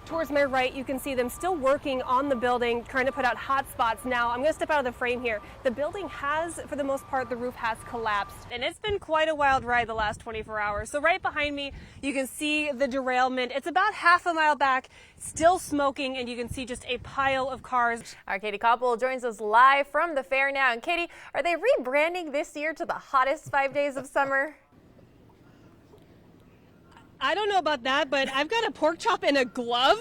Towards my right, you can see them still working on the building, trying to put out hot spots. Now, I'm going to step out of the frame here. The building has, for the most part, the roof has collapsed. And it's been quite a wild ride the last 24 hours. So right behind me, you can see the derailment. It's about half a mile back, still smoking, and you can see just a pile of cars. Our Katie Copple joins us live from the fair now. And Katie, are they rebranding this year to the hottest 5 days of summer? I don't know about that, but I've got a pork chop in a glove.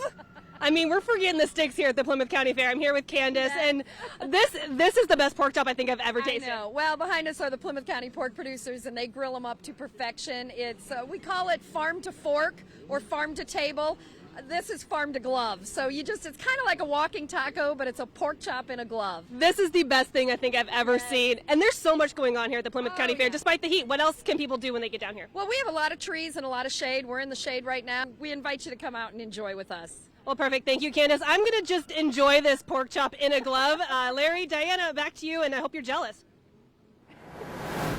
I mean, we're forgetting the sticks here at the Plymouth County Fair. I'm here with Candace, and this is the best pork chop I think I've ever tasted. I know. Well, behind us are the Plymouth County pork producers, and they grill them up to perfection. It's we call it farm to fork or farm to table. This is farm to glove. So it's kind of like a walking taco, but it's a pork chop in a glove. This is the best thing I think I've ever seen. And there's so much going on here at the Plymouth County Fair, despite the heat. What else can people do when they get down here? Well, we have a lot of trees and a lot of shade. We're in the shade right now. We invite you to come out and enjoy with us. Well, perfect. Thank you, Candace. I'm going to just enjoy this pork chop in a glove. Larry, Diana, back to you, and I hope you're jealous.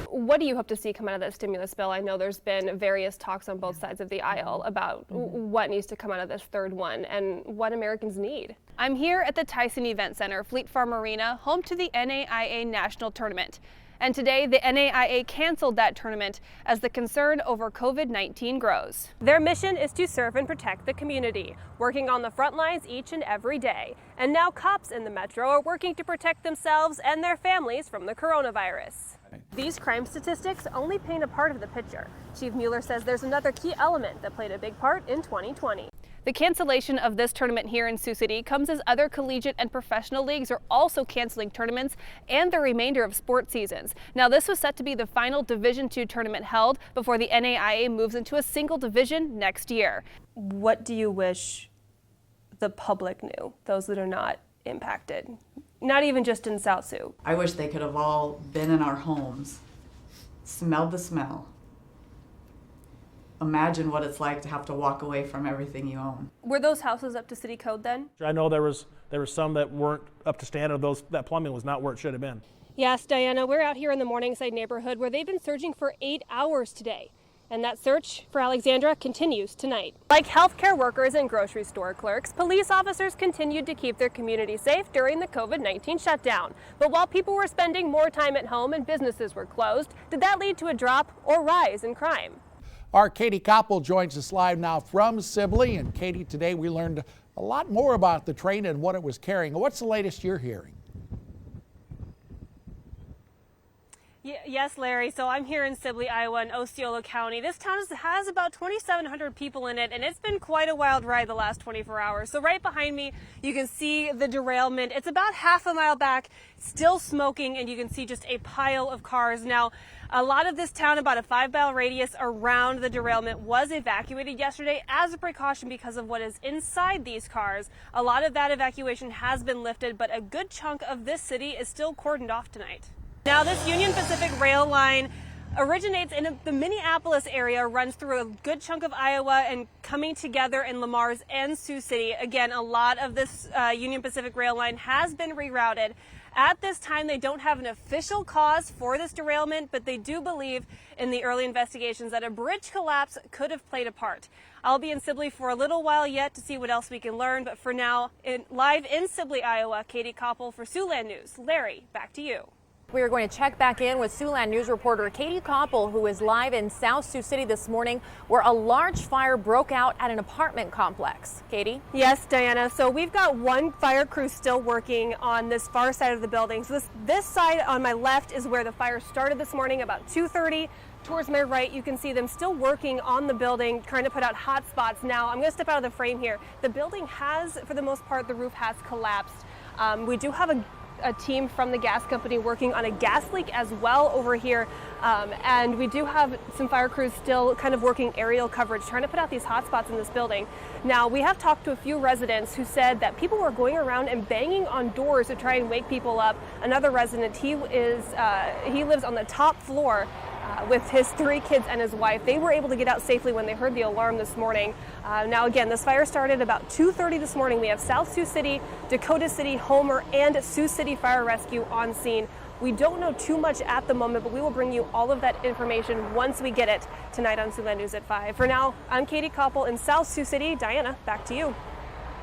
What do you hope to see come out of that stimulus bill? I know there's been various talks on both sides of the aisle about what needs to come out of this third one and what Americans need. I'm here at the Tyson Event Center, Fleet Farm Arena, home to the NAIA National Tournament. And today, the NAIA canceled that tournament as the concern over COVID-19 grows. Their mission is to serve and protect the community, working on the front lines each and every day. And now cops in the metro are working to protect themselves and their families from the coronavirus. These crime statistics only paint a part of the picture. Chief Mueller says there's another key element that played a big part in 2020. The cancellation of this tournament here in Sioux City comes as other collegiate and professional leagues are also canceling tournaments and the remainder of sports seasons. Now, this was set to be the final Division II tournament held before the NAIA moves into a single division next year. What do you wish the public knew, those that are not impacted? Not even just in South Sioux. I wish they could have all been in our homes, smelled the smell. Imagine what it's like to have to walk away from everything you own. Were those houses up to city code then? I know there was some that weren't up to standard. That plumbing was not where it should have been. Yes, Diana, we're out here in the Morningside neighborhood where they've been searching for 8 hours today. And that search for Alexandra continues tonight. Like healthcare workers and grocery store clerks, police officers continued to keep their community safe during the COVID-19 shutdown. But while people were spending more time at home and businesses were closed, did that lead to a drop or rise in crime? Our Katie Copple joins us live now from Sibley. And Katie, today we learned a lot more about the train and what it was carrying. What's the latest you're hearing? Yes, Larry. So I'm here in Sibley, Iowa, in Osceola County. This town has about 2,700 people in it, and it's been quite a wild ride the last 24 hours. So right behind me, you can see the derailment. It's about half a mile back, still smoking, and you can see just a pile of cars. Now, a lot of this town, about a 5-mile radius around the derailment, was evacuated yesterday as a precaution because of what is inside these cars. A lot of that evacuation has been lifted, but a good chunk of this city is still cordoned off tonight. Now, this Union Pacific rail line originates in the Minneapolis area, runs through a good chunk of Iowa and coming together in Lamars and Sioux City. Again, a lot of this Union Pacific rail line has been rerouted. At this time, they don't have an official cause for this derailment, but they do believe in the early investigations that a bridge collapse could have played a part. I'll be in Sibley for a little while yet to see what else we can learn, but for now, live in Sibley, Iowa, Katie Copple for Siouxland News. Larry, back to you. We are going to check back in with Siouxland News reporter Katie Copple, who is live in South Sioux City this morning, where a large fire broke out at an apartment complex. Katie? Yes, Diana. So we've got one fire crew still working on this far side of the building. So this side on my left is where the fire started this morning about 2:30. Towards my right, you can see them still working on the building, trying to put out hot spots. Now, I'm going to step out of the frame here. The building has, for the most part, the roof has collapsed. We do have a team from the gas company working on a gas leak as well over here. And we do have some fire crews still kind of working aerial coverage, trying to put out these hot spots in this building. Now, we have talked to a few residents who said that people were going around and banging on doors to try and wake people up. Another resident, he lives on the top floor with his 3 kids and his wife. They were able to get out safely when they heard the alarm this morning. Now again, this fire started about 2:30 this morning. We have South Sioux City, Dakota City, Homer, and Sioux City Fire Rescue on scene. We don't know too much at the moment, but we will bring you all of that information once we get it tonight on Siouxland News at 5. For now, I'm Katie Copple in South Sioux City. Diana, back to you.